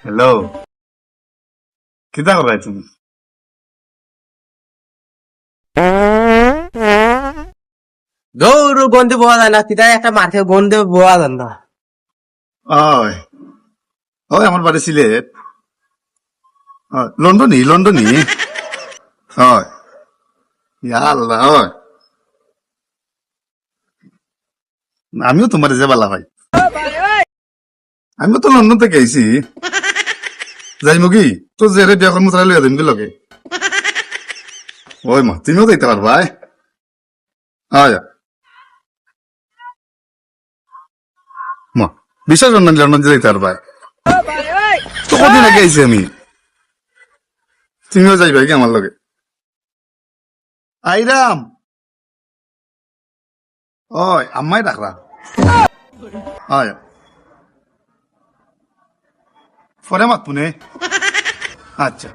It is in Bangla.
হ্যালো, কিতা করাই তুমি? গরু গন্ধে পাওয়া যায় না, কিতা একটা মাঠে গন্ধে পাওয়া যায় না। ওই ওই আমার বাড়ি সিলেট। লন্ডনই লন্ডনই। হয়, ইয়া আল্লাহ। হয়, আমিও তোমার যে বালা ভাই, আমিও তো লন্ডন থেকে আইছি। যাই মুগি তো যে বিয়া কর্ম চালাই লইয়া দিন লগে। ওই মা, তুমিও যাইতে পারবা। হয় মা, বিশ্বাস লন্ডন লন্ডন যে যাইতে পারবা। তো কদিন আগে আইছি আমি, তুমিও যাইবা কি আমার লগে? আইরাম। ওই আম্মাই ডাকরা। হয়, পরে মাত পুনে। আচ্ছা।